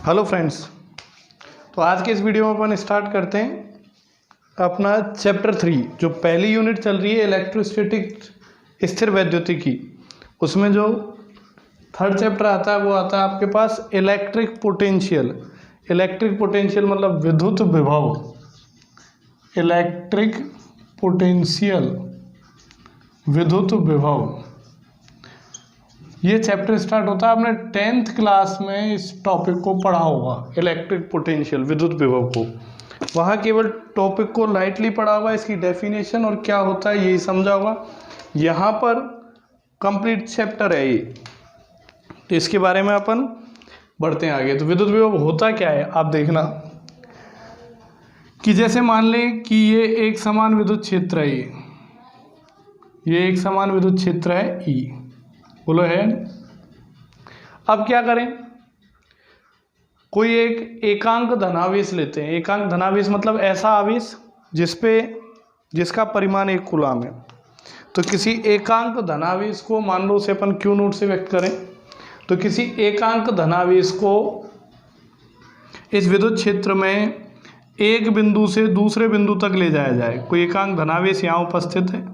Hello friends, तो आज के इस वीडियो में अपन स्टार्ट करते हैं अपना चैप्टर 3 जो पहली यूनिट चल रही है इलेक्ट्रोस्टैटिक स्थिर वैद्युतिकी। उसमें जो थर्ड चैप्टर आता है वो आता है आपके पास इलेक्ट्रिक पोटेंशियल। इलेक्ट्रिक पोटेंशियल मतलब विद्युत विभव। इलेक्ट्रिक पोटेंशियल विद्युत विभव, ये चैप्टर स्टार्ट होता है। आपने 10th क्लास में इस टॉपिक को पढ़ा होगा, इलेक्ट्रिक पोटेंशियल विद्युत विभव को। वहाँ केवल टॉपिक को लाइटली पढ़ा होगा, इसकी डेफिनेशन और क्या होता है यही समझा होगा। यहाँ पर कंप्लीट चैप्टर है ये, तो इसके बारे में अपन बढ़ते हैं आगे। तो विद्युत विभव होता क्या है आप देखना कि जैसे मान लें कि ये एक समान विद्युत क्षेत्र है, ये एक समान विद्युत क्षेत्र है ई, बोलो है। अब क्या करें, कोई एक एकांक धनावेश लेते हैं। एकांक धनावेश मतलब ऐसा आवेश जिसका परिमाण 1 कूलाम है। तो किसी एकांक धनावेश को मान लो उसे अपन क्यू नोट से व्यक्त करें, तो किसी एकांक धनावेश को इस विद्युत क्षेत्र में एक बिंदु से दूसरे बिंदु तक ले जाया जाए। कोई एकांक धनावेश यहाँ उपस्थित है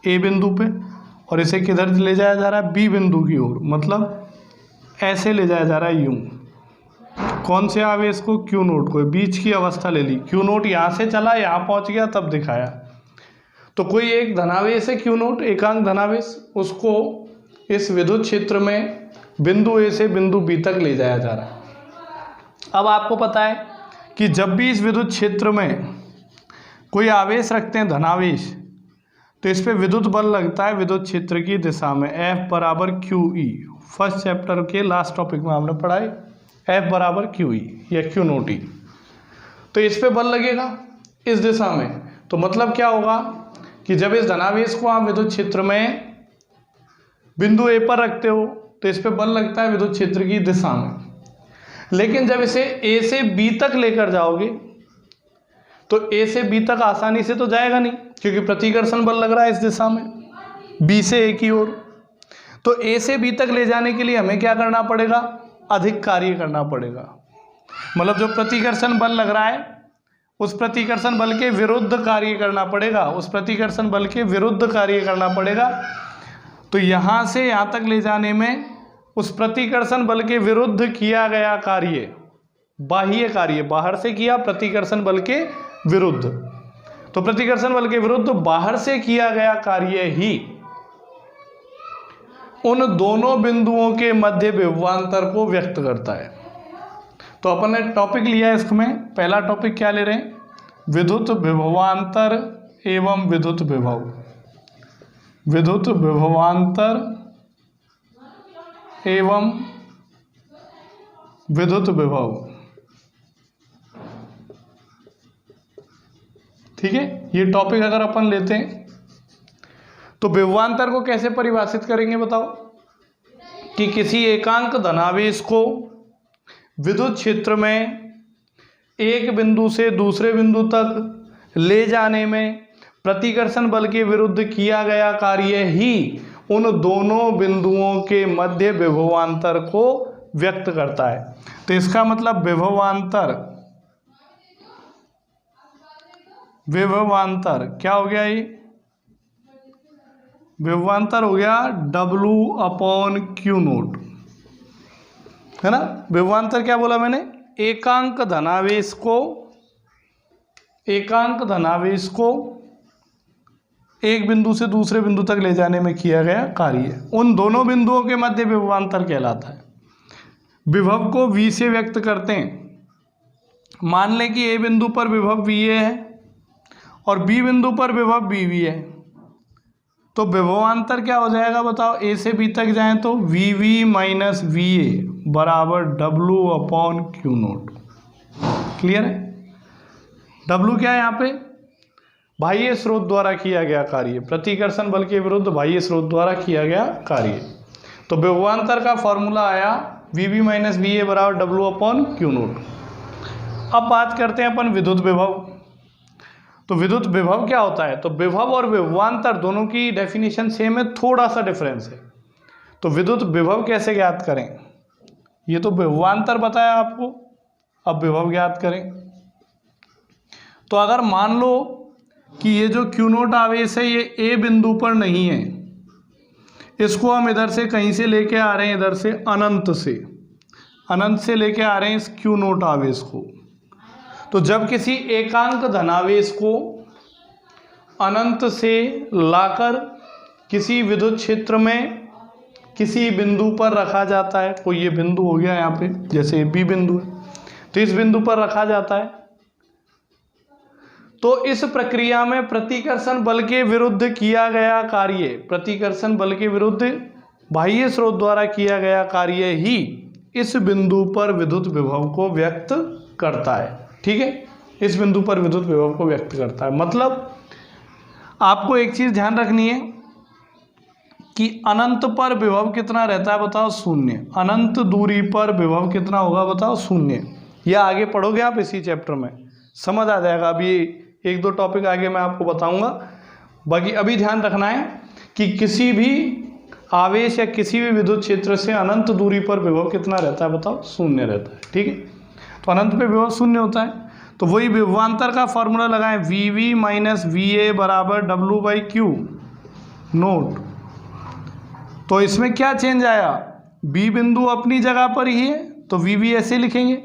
ए बिंदु पे, और इसे किधर ले जाया जा रहा है, बी बिंदु की ओर, मतलब ऐसे ले जाया जा रहा है यूं। कौन से आवेश को, क्यू नोट को। बीच की अवस्था ले ली, क्यू नोट यहाँ से चला, यहाँ पहुँच गया, तब दिखाया। तो कोई एक धनावेश है क्यू नोट, एकांक धनावेश, उसको इस विद्युत क्षेत्र में बिंदु ए से बिंदु बी तक ले जाया जा रहा है। अब आपको पता है कि जब भी इस विद्युत क्षेत्र में कोई आवेश रखते हैं धनावेश, तो इस पे विद्युत बल लगता है विद्युत क्षेत्र की दिशा में, F बराबर क्यू ई। फर्स्ट चैप्टर के लास्ट टॉपिक में हमने पढ़ा है F बराबर क्यू ई या क्यू नोट ई। तो इस पे बल लगेगा इस दिशा में। तो मतलब क्या होगा कि जब इस धनावेश को आप विद्युत क्षेत्र में बिंदु ए पर रखते हो तो इस पे बल लगता है विद्युत क्षेत्र की दिशा में। लेकिन जब इसे ए से बी तक लेकर जाओगे तो ए से बी तक आसानी से तो जाएगा नहीं, क्योंकि प्रतिकर्षण बल लग रहा है इस दिशा में, बी से ए की ओर। तो ए से बी तक ले जाने के लिए हमें क्या करना पड़ेगा, अधिक कार्य करना पड़ेगा। मतलब जो प्रतिकर्षण बल लग रहा है उस प्रतिकर्षण बल के विरुद्ध कार्य करना पड़ेगा, उस प्रतिकर्षण बल के विरुद्ध कार्य करना पड़ेगा। तो यहाँ से यहाँ तक ले जाने में उस प्रतिकर्षण बल के विरुद्ध किया गया कार्य, बाह्य कार्य, बाहर से किया प्रतिकर्षण बल के विरुद्ध, तो प्रतिकर्षण बल के विरुद्ध बाहर से किया गया कार्य ही उन दोनों बिंदुओं के मध्य विभवांतर को व्यक्त करता है। तो अपन ने टॉपिक लिया है इसमें, पहला टॉपिक क्या ले रहे हैं, विद्युत विभवांतर एवं विद्युत विभव। विद्युत विभवांतर एवं विद्युत विभव, ठीक है। ये टॉपिक अगर अपन लेते हैं तो विभवांतर को कैसे परिभाषित करेंगे बताओ, कि किसी एकांक धनावेश को विद्युत क्षेत्र में एक बिंदु से दूसरे बिंदु तक ले जाने में प्रतिकर्षण बल के विरुद्ध किया गया कार्य ही उन दोनों बिंदुओं के मध्य विभवांतर को व्यक्त करता है। तो इसका मतलब विभवांतर क्या हो गया, ये विभवांतर हो गया W/Q नोट, है ना। विभवांतर क्या बोला मैंने, एकांक धनावेश को एक बिंदु से दूसरे बिंदु तक ले जाने में किया गया कार्य, उन दोनों बिंदुओं के मध्य विभवांतर कहलाता है। विभव को V से व्यक्त करते हैं। मान लें कि A बिंदु पर विभव VA है और B बिंदु पर विभव BV है, तो विभवांतर क्या हो जाएगा बताओ, A से B तक जाएं तो VV माइनस VA बराबर W/Q नोट। क्लियर है। W क्या है यहाँ पे, बाह्य स्रोत द्वारा किया गया कार्य, प्रतिकर्षण बल के विरुद्ध बाह्य स्रोत द्वारा किया गया कार्य। तो विभवांतर का फॉर्मूला आया VV माइनस VA बराबर W/Q नोट। अब बात करते हैं अपन विद्युत विभव। तो विद्युत विभव क्या होता है, तो विभव और विभवांतर दोनों की डेफिनेशन सेम है, थोड़ा सा डिफरेंस है। तो विद्युत विभव कैसे ज्ञात करें, ये तो विभवांतर बताया आपको, अब विभव ज्ञात करें। तो अगर मान लो कि ये जो Q नोट आवेश है ये A बिंदु पर नहीं है, इसको हम इधर से कहीं से लेके आ रहे हैं, इधर से अनंत से लेके आ रहे हैं इस Q नोट आवेश को। तो जब किसी एकांक धनावेश को अनंत से लाकर किसी विद्युत क्षेत्र में किसी बिंदु पर रखा जाता है, कोई ये बिंदु हो गया यहाँ पे, जैसे B बिंदु है, तो इस बिंदु पर रखा जाता है, तो इस प्रक्रिया में प्रतिकर्षण बल के विरुद्ध किया गया कार्य, प्रतिकर्षण बल के विरुद्ध बाह्य स्रोत द्वारा किया गया कार्य ही इस बिंदु पर विद्युत विभव को व्यक्त करता है। ठीक है, इस बिंदु पर विद्युत विभव को व्यक्त करता है। मतलब आपको एक चीज ध्यान रखनी है कि अनंत पर विभव कितना रहता है बताओ, शून्य। अनंत दूरी पर विभव कितना होगा बताओ, शून्य। यह आगे पढ़ोगे आप इसी चैप्टर में, समझ आ जाएगा। अभी एक दो टॉपिक आगे मैं आपको बताऊंगा। बाकी अभी ध्यान रखना है कि किसी भी आवेश या किसी भी विद्युत क्षेत्र से अनंत दूरी पर विभव कितना रहता है बताओ, शून्य रहता है। ठीक है, तो अनंत पे विभव शून्य होता है। तो वही विभवांतर का फॉर्मूला लगाएं, VV माइनस VA बराबर W/Q नोट। तो इसमें क्या चेंज आया, B बिंदु अपनी जगह पर ही है तो VV ऐसे लिखेंगे,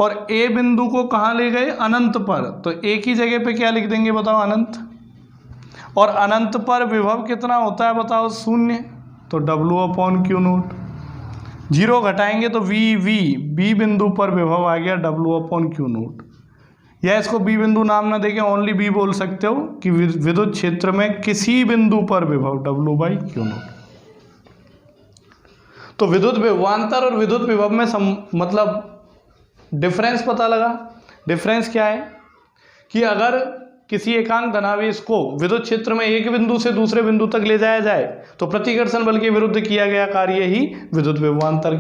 और A बिंदु को कहाँ ले गए, अनंत पर, तो A की जगह पे क्या लिख देंगे बताओ, अनंत। और अनंत पर विभव कितना होता है बताओ, शून्य, तो W/Q नोट। जीरो घटाएंगे तो VV, B बिंदु पर विभव आ गया W/Q नोट। या इसको B बिंदु नाम ना देके ओनली B बोल सकते हो कि विद्युत क्षेत्र में किसी बिंदु पर विभव W/Q नोट। तो विद्युत विभवांतर और विद्युत विभव में मतलब डिफरेंस पता लगा। डिफरेंस क्या है कि अगर किसी एकांक धनावेश को विद्युत क्षेत्र में एक बिंदु से दूसरे बिंदु तक ले जाया जाए तो प्रतिकर्षण बल के विरुद्ध किया गया कार्य ही विद्युत विभवांतर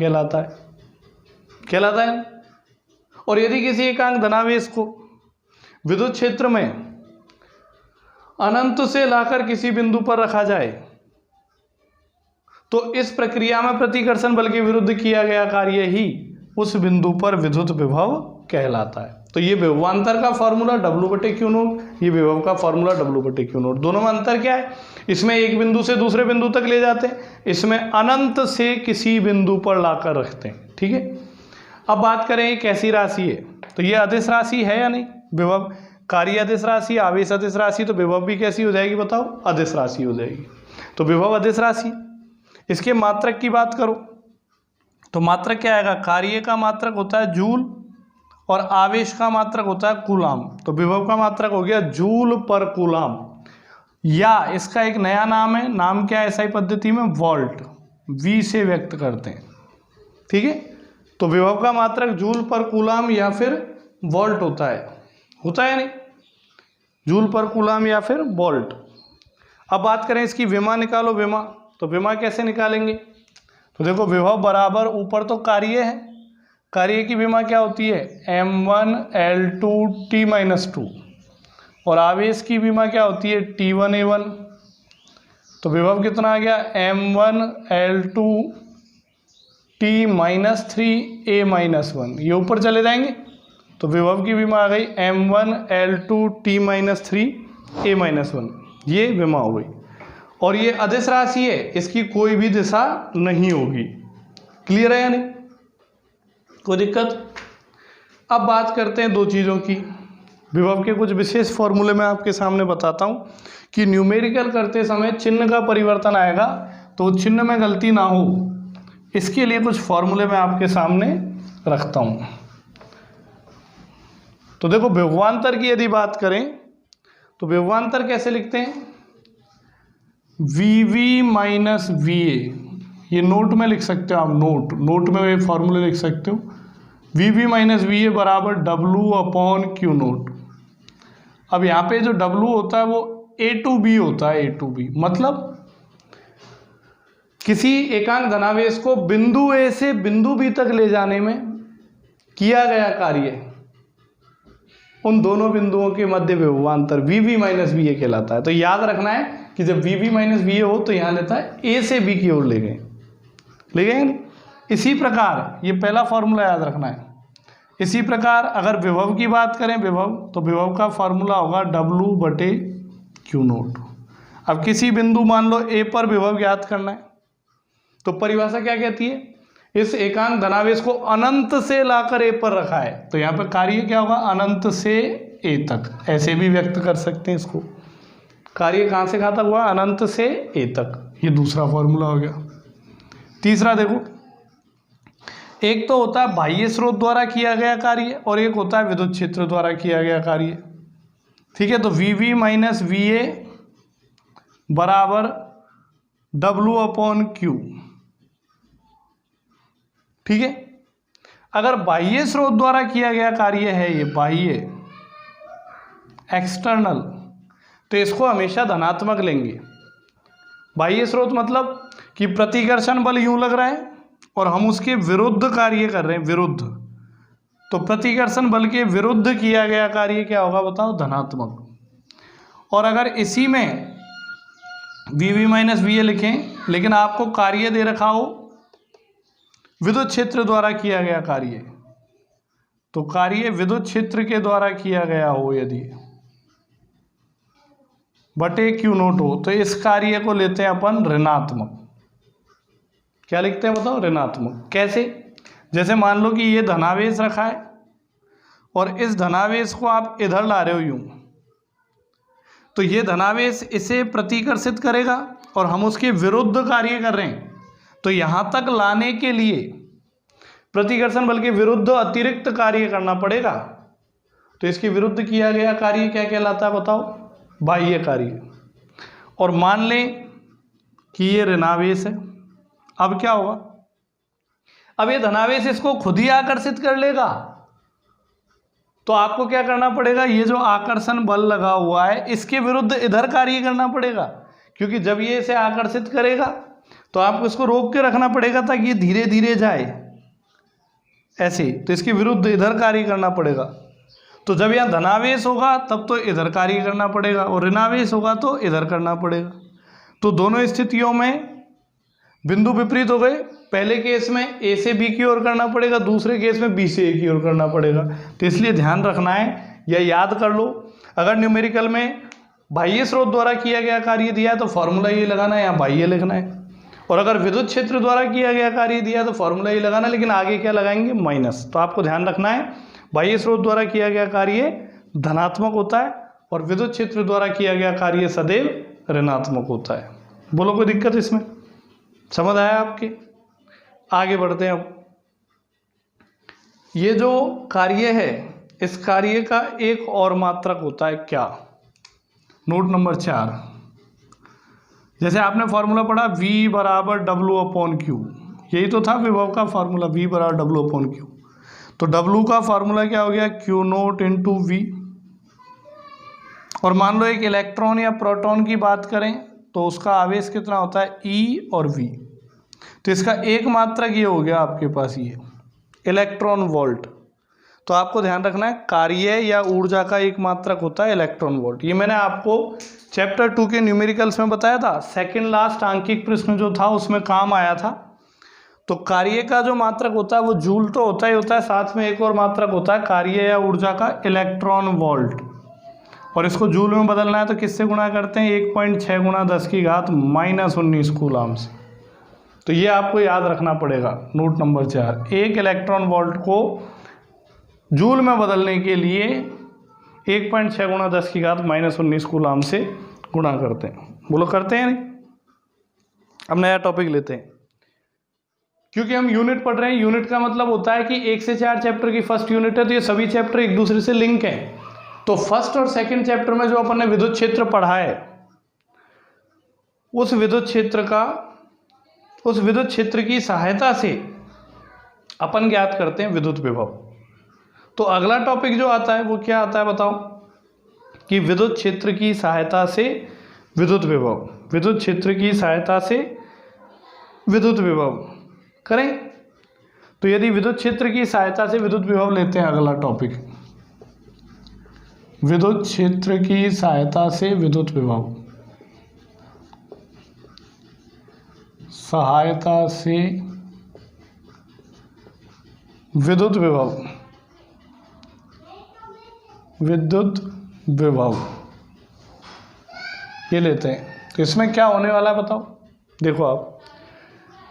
कहलाता है। और यदि किसी एकांक धनावेश को विद्युत क्षेत्र में अनंत से लाकर किसी बिंदु पर रखा जाए तो इस प्रक्रिया में प्रतिकर्षण बल के विरुद्ध किया गया कार्य ही उस बिंदु पर विद्युत विभव कहलाता है। तो ये विभवांतर का फॉर्मूला W/Q नोट, ये विभव का फॉर्मूला W/Q नोट। दोनों में अंतर क्या है, इसमें एक बिंदु से दूसरे बिंदु तक ले जाते हैं, इसमें अनंत से किसी बिंदु पर लाकर रखते हैं। ठीक है, अब बात करें कैसी राशि है, तो ये अदिश राशि है या नहीं, विभव कार्य अदिश राशि, आवेश अदिश राशि, तो विभव भी कैसी हो जाएगी बताओ, अदिश राशि हो जाएगी। तो विभव अदिश राशि। इसके मात्रक की बात करो तो मात्रक क्या आएगा, कार्य का मात्रक होता है जूल और आवेश का मात्रक होता है कूलाम। तो विभव का मात्रक हो गया जूल पर कूलाम, या इसका एक नया नाम है, नाम क्या है एसआई पद्धति में, वोल्ट, V से व्यक्त करते हैं। ठीक है, तो विभव का मात्रक जूल पर कूलाम या फिर वोल्ट होता है नहीं, जूल पर कूलाम या फिर वोल्ट। अब बात करें इसकी विमा निकालो, विमा, तो विमा कैसे निकालेंगे, तो देखो विभव बराबर ऊपर तो कार्य है, कार्य की विमा क्या होती है M1L2T-2, और आवेश की विमा क्या होती है T1A1। तो विभव कितना आ गया M1L2T-3A-1, ये ऊपर चले जाएंगे तो विभव की विमा आ गई M1L2T-3A-1, ये विमा हो गई। और ये अदिश राशि है, इसकी कोई भी दिशा नहीं होगी। क्लियर है या नहीं, कोई दिक्कत। अब बात करते हैं दो चीज़ों की, विभव के कुछ विशेष फॉर्मूले मैं आपके सामने बताता हूँ कि न्यूमेरिकल करते समय चिन्ह का परिवर्तन आएगा तो चिन्ह में गलती ना हो, इसके लिए कुछ फॉर्मूले मैं आपके सामने रखता हूँ। तो देखो विभवांतर की यदि बात करें तो विभवांतर कैसे लिखते हैं, VV माइनस VA, ये नोट में लिख सकते हो आप, नोट में ये फॉर्मूले लिख सकते हो, VV माइनस VA बराबर W/Q नोट। अब यहाँ पे जो W होता है वो A to B होता है, A to B मतलब किसी एकांक धनावेश को बिंदु A से बिंदु B तक ले जाने में किया गया कार्य, उन दोनों बिंदुओं के मध्य विभवांतर VV माइनस VA कहलाता है। तो याद रखना है कि जब VV माइनस VA हो तो यहाँ लेता है A से B की ओर ले गए। इसी प्रकार ये पहला फॉर्मूला याद रखना है, इसी प्रकार अगर विभव की बात करें, विभव, तो विभव का फॉर्मूला होगा W/Q0। अब किसी बिंदु मान लो A पर विभव ज्ञात करना है, तो परिभाषा क्या कहती है, इस एकांक धनावेश को अनंत से लाकर A पर रखा है, तो यहाँ पर कार्य क्या होगा, अनंत से A तक, ऐसे भी व्यक्त कर सकते हैं इसको। कार्य कहाँ से कहाँ तक हुआ, अनंत से A तक, ये दूसरा फॉर्मूला हो गया। तीसरा देखो, एक तो होता है बाह्य स्रोत द्वारा किया गया कार्य और एक होता है विद्युत क्षेत्र द्वारा किया गया कार्य। ठीक है, तो VV माइनस VA बराबर W/Q। ठीक है, अगर बाह्य स्रोत द्वारा किया गया कार्य है, ये बाह्य एक्सटर्नल, तो इसको हमेशा धनात्मक लेंगे। बाह्य स्रोत मतलब कि प्रतिकर्षण बल यूं लग रहा है और हम उसके विरुद्ध कार्य कर रहे हैं, विरुद्ध, तो प्रतिकर्षण बल के विरुद्ध किया गया कार्य क्या होगा बताओ, धनात्मक। और अगर इसी में VV माइनस VA लिखें, लेकिन आपको कार्य दे रखा हो विद्युत क्षेत्र द्वारा किया गया कार्य, तो कार्य विद्युत क्षेत्र के द्वारा किया गया हो यदि बटे Q0 हो, तो इस कार्य को लेते हैं अपन ऋणात्मक। क्या लिखते हैं बताओ, ऋणात्मक। कैसे, जैसे मान लो कि ये धनावेश रखा है और इस धनावेश को आप इधर ला रहे हो यूं, तो ये धनावेश इसे प्रतिकर्षित करेगा और हम उसके विरुद्ध कार्य कर रहे हैं, तो यहां तक लाने के लिए प्रतिकर्षण बल के विरुद्ध अतिरिक्त कार्य करना पड़ेगा। तो इसके विरुद्ध किया गया कार्य क्या कहलाता है बताओ, बाह्य कार्य। और मान लें कि ये ऋणावेश है, अब क्या होगा, अब ये धनावेश इसको खुद ही आकर्षित कर लेगा, तो आपको क्या करना पड़ेगा, ये जो आकर्षण बल लगा हुआ है इसके विरुद्ध इधर कार्य करना पड़ेगा, क्योंकि जब ये इसे आकर्षित करेगा तो आपको इसको रोक के रखना पड़ेगा ताकि ये धीरे धीरे जाए ऐसे, तो इसके विरुद्ध इधर कार्य करना पड़ेगा। तो जब यहाँ धनावेश होगा तब तो इधर कार्य करना पड़ेगा और ऋणावेश होगा तो इधर करना पड़ेगा। तो दोनों स्थितियों में बिंदु विपरीत हो गए, पहले केस में A से B की ओर करना पड़ेगा, दूसरे केस में B से A की ओर करना पड़ेगा। तो इसलिए ध्यान रखना है या याद कर लो, अगर न्यूमेरिकल में बाह्य स्रोत द्वारा किया गया कार्य दिया है तो फॉर्मूला ये लगाना है, यहाँ बाह्य लिखना है, और अगर विद्युत क्षेत्र द्वारा किया गया कार्य दिया है तो फॉर्मूला ये लगाना है, लेकिन आगे क्या लगाएंगे, माइनस। तो आपको ध्यान रखना है बाह्य स्रोत द्वारा किया गया कार्य धनात्मक होता है और विद्युत क्षेत्र द्वारा किया गया कार्य सदैव ऋणात्मक होता है। बोलो कोई दिक्कत इसमें, समझ आया आपके? आगे बढ़ते हैं। अब ये जो कार्य है, इस कार्य का एक और मात्रक होता है क्या, नोट नंबर 4। जैसे आपने फॉर्मूला पढ़ा V बराबर W/Q, यही तो था विभव का फॉर्मूला, V बराबर W/Q। तो W का फॉर्मूला क्या हो गया, Q0 इंटू V। और मान लो एक इलेक्ट्रॉन या प्रोटॉन की बात करें तो उसका आवेश कितना होता है, E और V। तो इसका एक मात्रक ये हो गया आपके पास, ये इलेक्ट्रॉन वोल्ट। तो आपको ध्यान रखना है कार्य या ऊर्जा का एक मात्रक होता है इलेक्ट्रॉन वोल्ट। ये मैंने आपको चैप्टर 2 के न्यूमेरिकल्स में बताया था, सेकंड लास्ट आंकिक प्रश्न जो था उसमें काम आया था। तो कार्य का जो मात्रक होता है वो जूल तो होता ही होता है, साथ में एक और मात्रक होता है कार्य या ऊर्जा का इलेक्ट्रॉन वोल्ट। और इसको जूल में बदलना है तो किससे गुणा करते हैं, 1.6 गुणा 10 की घात -19 कूलाम से। तो ये आपको याद रखना पड़ेगा, नोट नंबर 4। एक इलेक्ट्रॉन वोल्ट को जूल में बदलने के लिए 1.6 गुणा 10 की घात -19 कूलाम से गुणा करते हैं। बोलो करते हैं नहीं? अब नया टॉपिक लेते हैं, क्योंकि हम यूनिट पढ़ रहे हैं। यूनिट का मतलब होता है कि 1 से 4 चैप्टर की फर्स्ट यूनिट है, तो ये सभी चैप्टर एक दूसरे से लिंक हैं। तो फर्स्ट और सेकंड चैप्टर में जो अपन ने विद्युत क्षेत्र पढ़ा है, उस विद्युत क्षेत्र की सहायता से अपन ज्ञात करते हैं विद्युत विभव। तो अगला टॉपिक जो आता है वो क्या आता है बताओ, कि विद्युत क्षेत्र की सहायता से विद्युत विभव, विद्युत क्षेत्र की सहायता से विद्युत विभव करें। तो यदि विद्युत क्षेत्र की सहायता से विद्युत विभव लेते हैं, अगला टॉपिक विद्युत क्षेत्र की सहायता से विद्युत विभव, सहायता से विद्युत विभव। विद्युत विभव, ये लेते हैं। तो इसमें क्या होने वाला है बताओ। देखो आप,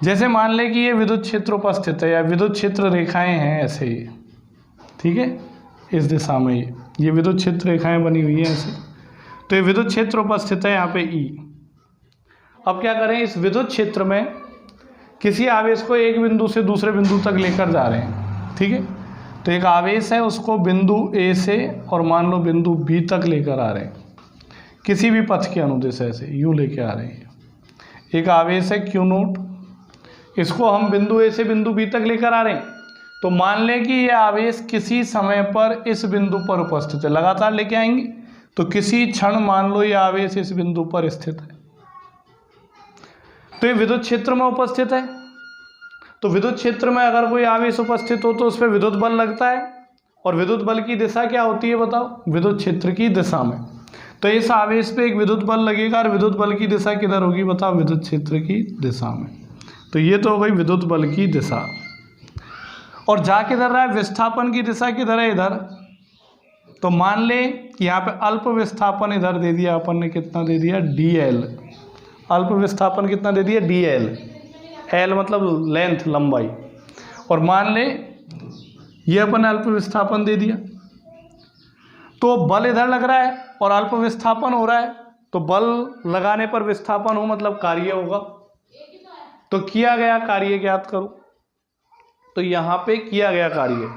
जैसे मान लें कि ये विद्युत क्षेत्र उपस्थित है या विद्युत क्षेत्र रेखाएं हैं ऐसे ही, ठीक है, इस दिशा में ये विद्युत क्षेत्र रेखाएं बनी हुई हैं ऐसे। तो ये विद्युत क्षेत्र उपस्थित है यहाँ पे E। अब क्या करें, इस विद्युत क्षेत्र में किसी आवेश को एक बिंदु से दूसरे बिंदु तक लेकर जा रहे हैं, ठीक है। तो एक आवेश है, उसको बिंदु A से और मान लो बिंदु B तक लेकर आ रहे हैं, किसी भी पथ के अनुदिश ऐसे यूँ लेके आ रहे हैं। एक आवेश है Q0, इसको हम बिंदु A से बिंदु B तक लेकर आ रहे हैं। तो मान लें कि ये आवेश किसी समय पर इस बिंदु पर उपस्थित है, लगातार लेके आएंगे। तो किसी क्षण मान लो ये आवेश इस बिंदु पर स्थित है, तो ये विद्युत क्षेत्र में उपस्थित है। तो विद्युत क्षेत्र में अगर कोई आवेश उपस्थित हो तो उस पर विद्युत बल लगता है, और विद्युत बल की दिशा क्या होती है बताओ, विद्युत क्षेत्र की दिशा में। तो इस आवेश पे एक विद्युत बल लगेगा, और विद्युत बल की दिशा किधर होगी बताओ, विद्युत क्षेत्र की दिशा में। तो ये तो हो गई विद्युत बल की दिशा। और जा किधर रहा है, विस्थापन की दिशा किधर है, इधर। तो मान ले कि यहाँ पे अल्प विस्थापन इधर दे दिया अपन ने, कितना दे दिया, dl। अल्प विस्थापन कितना दे दिया, dl। l मतलब लेंथ, लंबाई। और मान ले ये अपन ने अल्प विस्थापन दे दिया, तो बल इधर लग रहा है और अल्प विस्थापन हो रहा है। तो बल लगाने पर विस्थापन हो मतलब कार्य होगा। तो किया गया कार्य ज्ञात करो। तो यहाँ पे किया गया कार्य,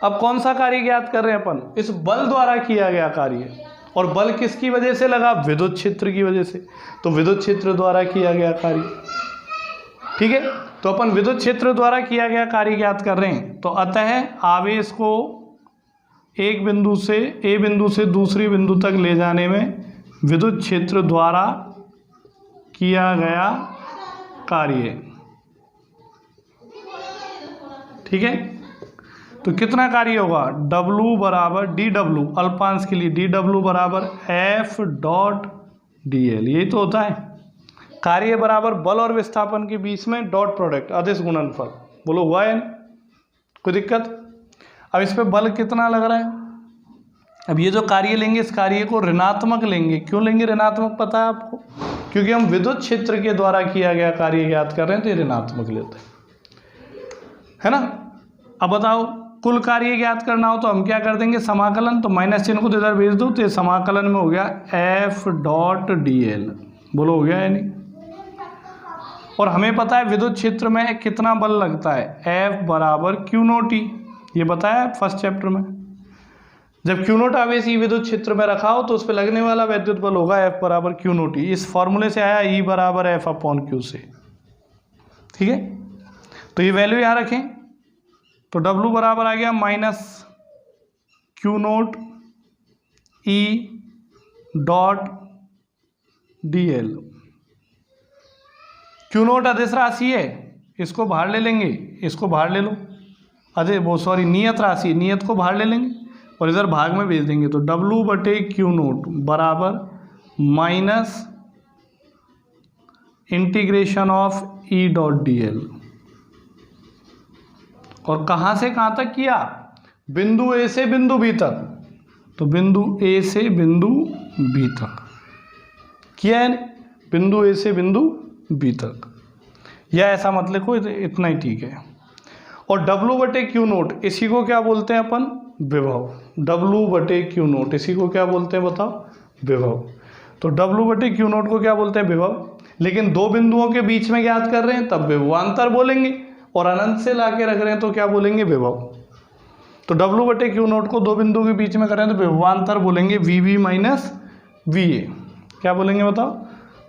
अब कौन सा कार्य ज्ञात कर रहे हैं अपन, इस बल द्वारा किया गया कार्य। और बल किसकी वजह से लगा, विद्युत क्षेत्र की वजह से। तो विद्युत क्षेत्र द्वारा किया गया कार्य, ठीक है। तो अपन विद्युत क्षेत्र द्वारा किया गया कार्य ज्ञात कर रहे हैं। तो अतः आवेश को एक बिंदु से, ए बिंदु से दूसरी बिंदु तक ले जाने में विद्युत क्षेत्र द्वारा किया गया कार्य, ठीक है। तो कितना कार्य होगा, W बराबर dW, अल्पांश के लिए dW बराबर F डॉट dl। यही तो होता है कार्य बराबर बल और विस्थापन के बीच में डॉट प्रोडक्ट, अदिश गुणनफल। बोलो हुआ है, कोई दिक्कत। अब इस पे बल कितना लग रहा है। अब ये जो कार्य लेंगे, इस कार्य को ऋणात्मक लेंगे। क्यों लेंगे ऋणात्मक, पता है आपको, क्योंकि हम विद्युत क्षेत्र के द्वारा किया गया कार्य ज्ञात कर रहे हैं, तो ये ऋणात्मक लेते हैं, है ना। अब बताओ, कुल कार्य ज्ञात करना हो तो हम क्या कर देंगे, समाकलन। तो माइनस चिन्ह को तो इधर भेज दो, तो ये समाकलन में हो गया F डॉट dl। बोलो हो गया है नहीं। और हमें पता है विद्युत क्षेत्र में कितना बल लगता है, F बराबर Q0 T, ये बताया फर्स्ट चैप्टर में। जब Q0 आवेश ई विद्युत क्षेत्र में रखा हो तो उस पर लगने वाला विद्युत बल होगा F बराबर Q0 T। इस फॉर्मूले से आया E बराबर F अपॉन Q से, ठीक है। तो ये वैल्यू यहाँ रखें, तो W बराबर आ गया minus Q0 E dot dl। Q0 अदिश राशि है, इसको बाहर ले लेंगे, इसको बाहर ले लो, अरे वो सॉरी नियत राशि, नियत को बाहर ले लेंगे और इधर भाग में भेज देंगे। तो W बटे Q0 बराबर minus integration of E dot dl। और कहाँ से कहाँ तक किया, बिंदु A से बिंदु B तक। तो बिंदु A से बिंदु B तक किया है, बिंदु A से बिंदु B तक, या ऐसा मत लिखो, इतना ही ठीक है। और W बटे Q0 इसी को क्या बोलते हैं अपन, विभव। W बटे Q0 इसी को क्या बोलते हैं बताओ, विभव। तो W बटे Q0 को क्या बोलते हैं, विभव। लेकिन दो बिंदुओं के बीच में ज्ञात कर रहे हैं तब विभवांतर बोलेंगे, और अनंत से ला के रख रहे हैं तो क्या बोलेंगे, विभव। तो W बटे Q0 को दो बिंदु के बीच में कर रहे हैं तो विभवांतर बोलेंगे VV माइनस VA। क्या बोलेंगे बताओ,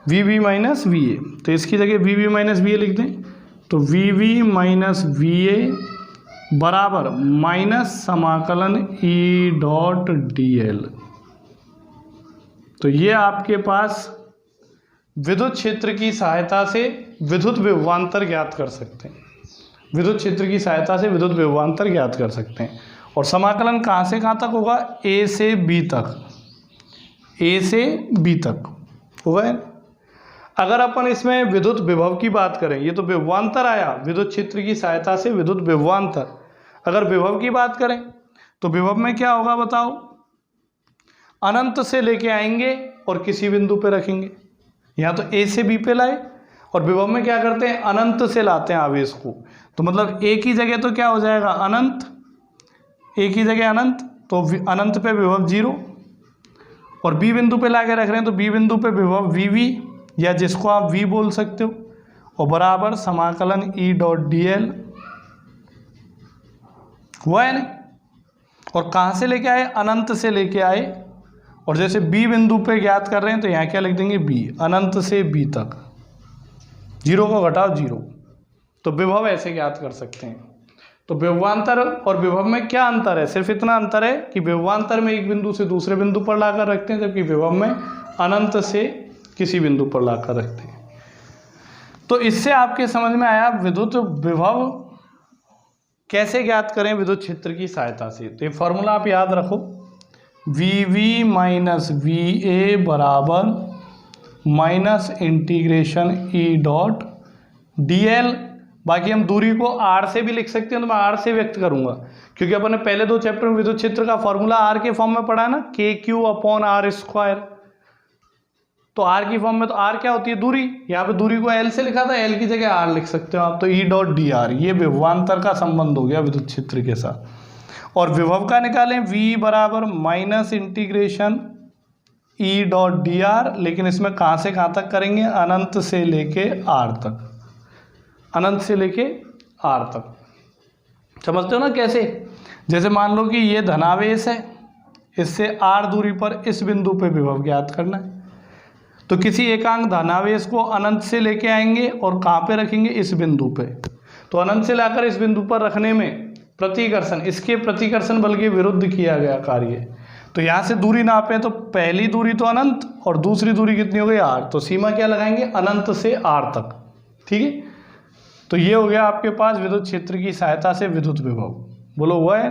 VV माइनस VA। तो इसकी जगह VV माइनस VA लिख दें, तो VV माइनस VA बराबर माइनस समाकलन E डॉट dl। तो ये आपके पास विद्युत क्षेत्र की सहायता से विद्युत विभवांतर ज्ञात कर सकते हैं, विद्युत क्षेत्र की सहायता से विद्युत विभवांतर ज्ञात कर सकते हैं। और समाकलन कहाँ से कहाँ तक होगा, A से B तक, A से B तक होगा। अगर अपन इसमें विद्युत विभव की बात करें, ये तो विभवांतर आया, विद्युत क्षेत्र की सहायता से विद्युत विभवांतर। अगर विभव की बात करें तो विभव में क्या होगा बताओ, अनंत से लेके आएंगे और किसी बिंदु पे रखेंगे। यहाँ तो ए से बी पे लाए और विभव में क्या करते हैं, अनंत से लाते हैं आवेश को। तो मतलब ए की जगह तो क्या हो जाएगा अनंत, ए की जगह अनंत, तो अनंत पे विभव 0 और बी बिंदु पे ला के रख रहे हैं तो बी बिंदु पे विभव वी वी या जिसको आप वी बोल सकते हो और बराबर समाकलन ई डॉट डी एल हुआ है ना। और कहाँ से लेके आए, अनंत से लेके आए और जैसे बी बिंदु पे ज्ञात कर रहे हैं तो यहाँ क्या लिख देंगे बी, अनंत से बी तक, 0 को घटाओ 0, तो विभव ऐसे ज्ञात कर सकते हैं। तो विभवांतर और विभव में क्या अंतर है, सिर्फ इतना अंतर है कि विभवांतर में एक बिंदु से दूसरे बिंदु पर लाकर रखते हैं जबकि विभव में अनंत से किसी बिंदु पर लाकर रखते हैं। तो इससे आपके समझ में आया विद्युत विभव कैसे ज्ञात करें विद्युत क्षेत्र की सहायता से। तो ये फॉर्मूला आप याद रखो, V V minus V A बराबर minus integration E dot d l. बाकी हम दूरी को आर से भी लिख सकते हैं, तो मैं आर से व्यक्त करूंगा क्योंकि अपन ने पहले 2 चैप्टर में विद्युत क्षेत्र का फॉर्मूला आर के फॉर्म में पढ़ा है ना, के क्यू अपॉन आर स्क्वायर। तो आर की फॉर्म में तो आर क्या होती है दूरी, यहाँ पे दूरी को एल से लिखा था, एल की जगह आर लिख सकते हो आप, तो ई डॉट डी आर, ये विभवांतर का संबंध हो गया विद्युत क्षेत्र के साथ। और विभव का निकालें वी बराबर minus integration E dot D R, लेकिन इसमें कहाँ से कहाँ तक करेंगे, अनंत से लेके आर तक, अनंत से लेके आर तक। समझते हो ना कैसे, जैसे मान लो कि ये धनावेश है, इससे आर दूरी पर इस बिंदु पे विभव ज्ञात करना है, तो किसी एकांक धनावेश को अनंत से लेके आएंगे और कहाँ पे रखेंगे, इस बिंदु पे। तो अनंत से लाकर इस बिंदु पर रखने में प्रतिकर्षण, इसके प्रतिकर्षण बल के विरुद्ध किया गया कार्य। तो यहाँ से दूरी नापें तो पहली दूरी तो अनंत और दूसरी दूरी कितनी हो गई आर, तो सीमा क्या लगाएंगे, अनंत से आर तक। ठीक है, तो ये हो गया आपके पास विद्युत क्षेत्र की सहायता से विद्युत विभव। बोलो हुआ है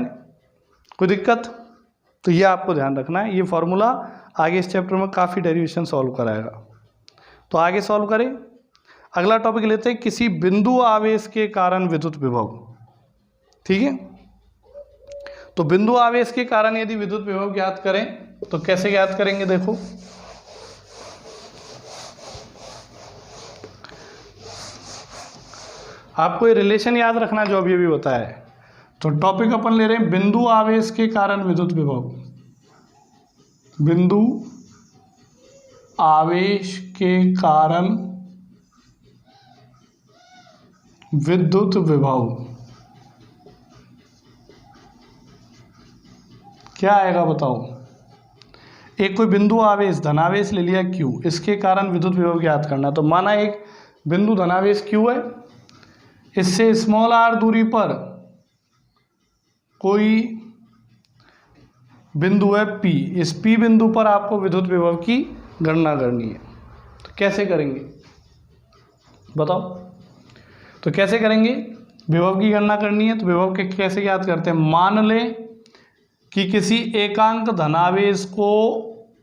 कोई दिक्कत, तो ये आपको ध्यान रखना है। ये फॉर्मूला आगे इस चैप्टर में काफ़ी डेरिवेशन सॉल्व कराएगा। तो आगे सॉल्व करें, अगला टॉपिक लेते हैं किसी बिंदु आवेश के कारण विद्युत विभव। ठीक है, तो बिंदु आवेश के कारण यदि विद्युत विभव ज्ञात करें तो कैसे ज्ञात करेंगे, देखो आपको ये रिलेशन याद रखना जो अभी बताया है। तो टॉपिक अपन ले रहे हैं बिंदु आवेश के कारण विद्युत विभव। बिंदु आवेश के कारण विद्युत विभव क्या आएगा बताओ। एक कोई बिंदु आवेश धनावेश ले लिया Q, इसके कारण विद्युत विभव ज्ञात करना। तो माना एक बिंदु धनावेश Q है, इससे स्मॉल r दूरी पर कोई बिंदु है P, इस P बिंदु पर आपको विद्युत विभव की गणना करनी है। तो कैसे करेंगे बताओ, तो कैसे करेंगे, विभव की गणना करनी है। तो विभव के कैसे ज्ञात करते हैं, मान लें कि किसी एकांक धनावेश को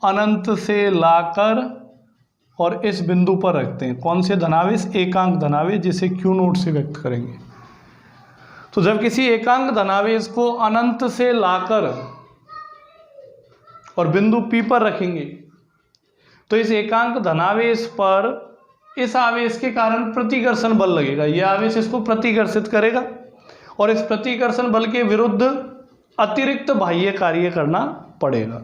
अनंत से लाकर और इस बिंदु पर रखते हैं। कौन से धनावेश, एकांक धनावेश, जिसे Q नोट से व्यक्त करेंगे। तो जब किसी एकांक धनावेश को अनंत से लाकर और बिंदु P पर रखेंगे तो इस एकांक धनावेश पर इस आवेश के कारण प्रतिकर्षण बल लगेगा। यह आवेश इसको प्रतिकर्षित करेगा और इस प्रतिकर्षण बल के विरुद्ध अतिरिक्त बाह्य कार्य करना पड़ेगा।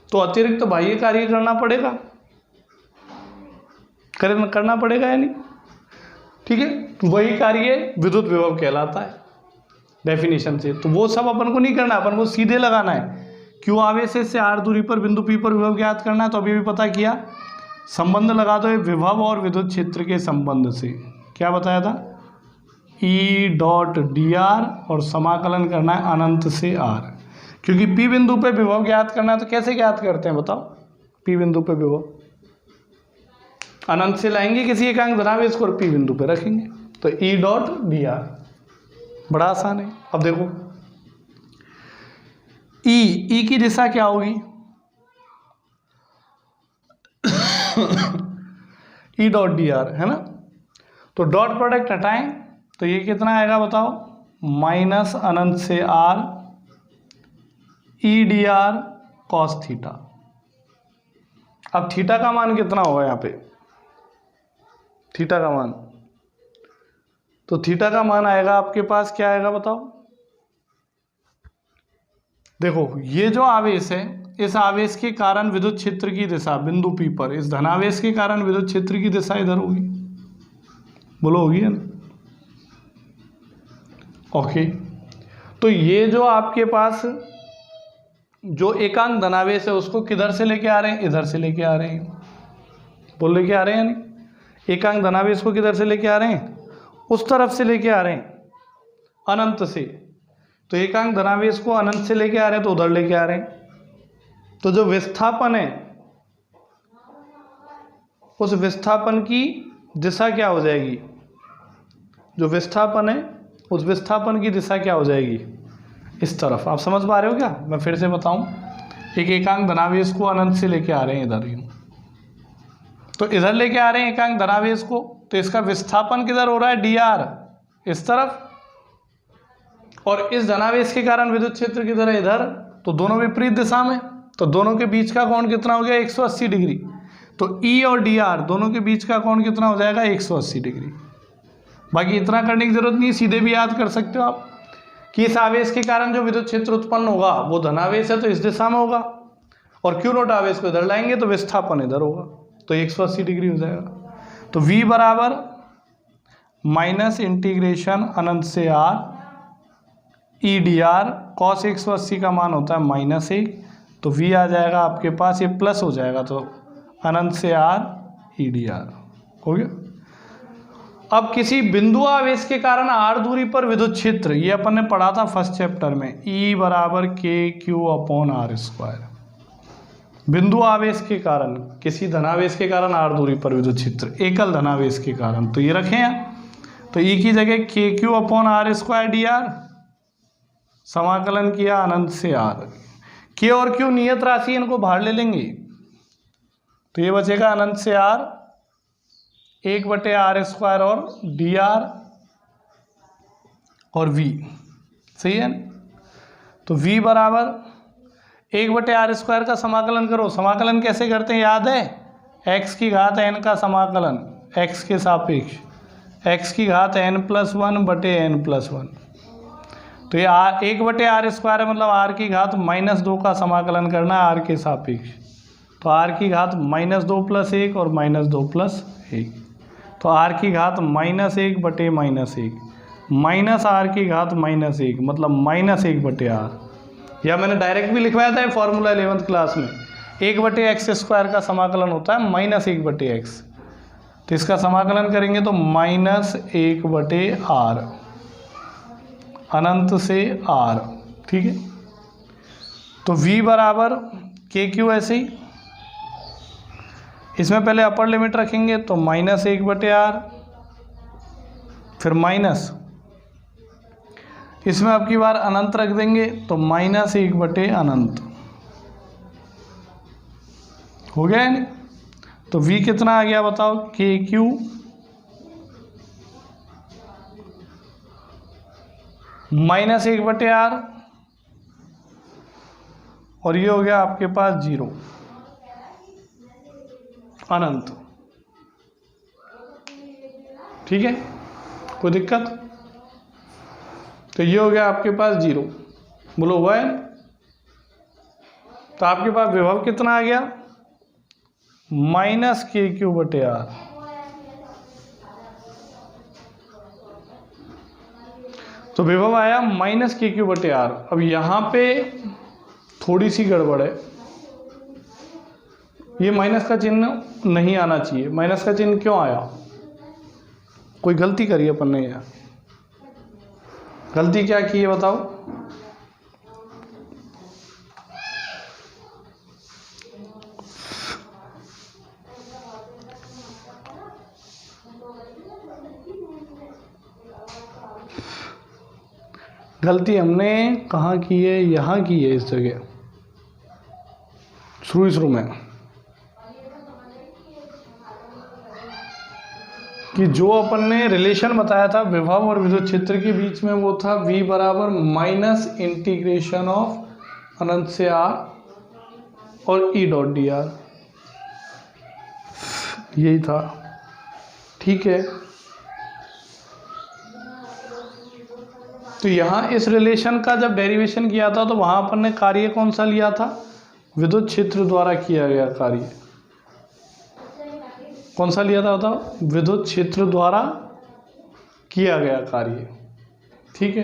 तो अतिरिक्त बाह्य कार्य करना पड़ेगा, करना पड़ेगा या नहीं, ठीक है, वही कार्य विद्युत विभव कहलाता है डेफिनेशन से। तो वो सब अपन को नहीं करना, अपन को सीधे लगाना है। Q आवेश से r दूरी पर बिंदु P पर विभव ज्ञात करना है। तो अभी भी पता किया, संबंध लगा दो विभव और विद्युत क्षेत्र के संबंध से। क्या बताया था, E डॉट डी आर और समाकलन करना है अनंत से r, क्योंकि P बिंदु पे विभव ज्ञात करना है। तो कैसे ज्ञात करते हैं बताओ, P बिंदु पे विभव अनंत से लाएंगे किसी एकांक धनावेश को और P बिंदु पे रखेंगे। तो E डॉट डी आर, बड़ा आसान है। अब देखो E की दिशा क्या होगी, E डॉट डी आर है ना। तो डॉट प्रोडक्ट हटाएं तो ये कितना आएगा बताओ, माइनस अनंत से r E D R cos theta. अब थीटा का मान कितना होगा यहाँ पे, थीटा का मान, तो थीटा का मान आएगा आपके पास, क्या आएगा बताओ। देखो ये जो आवेश है, इस आवेश के कारण विद्युत क्षेत्र की दिशा बिंदु P पर, इस धनावेश के कारण विद्युत क्षेत्र की दिशा इधर होगी, बोलो होगी है ना। ओके, तो ये जो आपके पास जो एकांक धनावेश है उसको किधर से लेके आ रहे हैं, इधर से लेके आ रहे हैं, बोल लेके आ रहे हैं यानी एकांक धनावेश को किधर से लेके आ रहे हैं, उस तरफ से लेके आ रहे हैं, अनंत से। तो एकांक धनावेश को अनंत से लेके आ रहे हैं तो उधर लेके आ रहे हैं। तो जो विस्थापन है, उस विस्थापन की दिशा क्या हो जाएगी, जो विस्थापन है उस विस्थापन की दिशा क्या हो जाएगी, इस तरफ। आप समझ पा रहे हो क्या, मैं फिर से बताऊं। एक एकांक धनावेश को अनंत से लेके आ रहे हैं इधर, तो इधर लेके आ रहे हैं एकांक धनावेश को, तो इसका विस्थापन किधर हो रहा है, dr, इस तरफ, और इस धनावेश के कारण विद्युत क्षेत्र किधर है, इधर। तो दोनों विपरीत दिशा में, तो दोनों के बीच का कोण कितना हो गया, 180 डिग्री। तो E और dr दोनों के बीच का कोण कितना हो जाएगा, 180 डिग्री। बाकी इतना करने की जरूरत नहीं, सीधे भी याद कर सकते हो आप कि इस आवेश के कारण जो विद्युत क्षेत्र उत्पन्न होगा वो धनावेश है तो इस दिशा में होगा, और Q नोट आवेश को इधर लाएंगे तो विस्थापन इधर होगा, तो 180 डिग्री हो जाएगा। तो V बराबर माइनस इंटीग्रेशन अनंत से R E D R, cos 180 का मान होता है -1, तो V आ जाएगा आपके पास, ये प्लस हो जाएगा, तो अनंत से R ई डी आर हो गया। अब किसी बिंदु आवेश के कारण R दूरी पर विद्युत क्षेत्र, ये अपन ने पढ़ा था फर्स्ट चैप्टर में, E बराबर KQ/R²। बिंदु आवेश के कारण, किसी धनावेश के कारण R दूरी पर विद्युत क्षेत्र, एकल धनावेश के कारण, तो ये रखें यहाँ। तो E की जगह KQ/R² dr, समाकलन किया अनंत से R। K और Q नियत राशि, इनको बाहर ले लेंगे, तो ये बचेगा अनंत से R 1/R² और dr और V, सही है। तो V बराबर 1/R² का समाकलन करो, समाकलन कैसे करते हैं याद है, x की घात n का समाकलन x के सापेक्ष, x की घात n+1/n+1। तो ये 1/R² है, मतलब r की घात -2 का समाकलन करना है r के सापेक्ष, तो r की घात -2 + 1 और -2 + 1, तो r की घात -1/-1 माइनस r की घात -1, मतलब -1/r, या मैंने डायरेक्ट भी लिखवाया था फॉर्मूला 11th क्लास में, 1/x² का समाकलन होता है -1/x, तो इसका समाकलन करेंगे तो -1/r अनंत से r, ठीक है। तो v बराबर KQ, ऐसे ही इसमें पहले अपर लिमिट रखेंगे तो -1/r, फिर माइनस, इसमें अब की बार अनंत रख देंगे तो -1/अनंत हो गया है नहीं। तो v कितना आ गया बताओ, KQ -1/r, और ये हो गया आपके पास 0 अनंत, ठीक है, कोई दिक्कत। तो ये हो गया आपके पास 0, बोलो हुआ है। तो आपके पास विभव कितना आ गया, -KQ/R। तो विभव आया -KQ/R। अब यहाँ पे थोड़ी सी गड़बड़ है, ये माइनस का चिन्ह नहीं आना चाहिए। माइनस का चिन्ह क्यों आया, कोई गलती करी अपन ने यार, गलती क्या की है बताओ। गलती हमने कहाँ की है, यहाँ की है, इस जगह शुरू में, कि जो अपन ने रिलेशन बताया था विभव और विद्युत क्षेत्र के बीच में, वो था V बराबर माइनस इंटीग्रेशन ऑफ अनंत से R और ई डॉट डी आर, यही था। ठीक है, तो यहाँ इस रिलेशन का जब डेरिवेशन किया था तो वहाँ अपन ने कार्य कौन सा लिया था? विद्युत क्षेत्र द्वारा किया गया कार्य। कौन सा लिया था बताओ? विद्युत क्षेत्र द्वारा किया गया कार्य। ठीक है,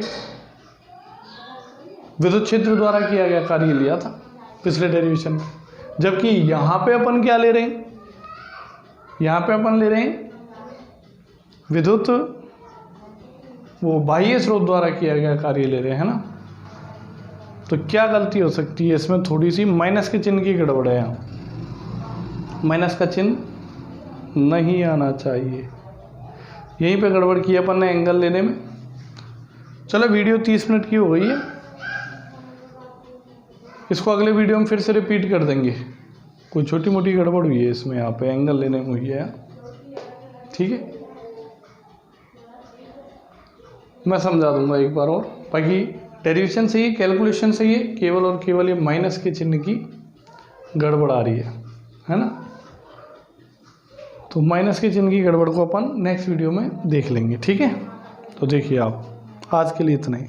विद्युत क्षेत्र द्वारा किया गया कार्य लिया था पिछले डेरिवेशन में। जबकि यहाँ पे अपन क्या ले रहे हैं? यहाँ पे अपन ले रहे हैं विद्युत वो बाह्य स्रोत द्वारा किया गया कार्य ले रहे हैं ना। तो क्या गलती हो सकती है इसमें? थोड़ी सी माइनस के चिन्ह की गड़बड़ है यहाँ, माइनस का चिन्ह नहीं आना चाहिए। यहीं पे गड़बड़ की अपन ने एंगल लेने में। चलो वीडियो 30 मिनट की हो गई है, इसको अगले वीडियो में फिर से रिपीट कर देंगे। कोई छोटी मोटी गड़बड़ हुई है इसमें, यहाँ पे एंगल लेने में हुई है। ठीक है, मैं समझा दूंगा एक बार और। बाकी डेरिवेशन सही है, कैलकुलेशन सही है, केवल और केवल ये माइनस के चिन्ह की गड़बड़ आ रही है ना। तो माइनस के चिन्ह की गड़बड़ को अपन नेक्स्ट वीडियो में देख लेंगे। ठीक है, तो देखिए आप, आज के लिए इतना ही।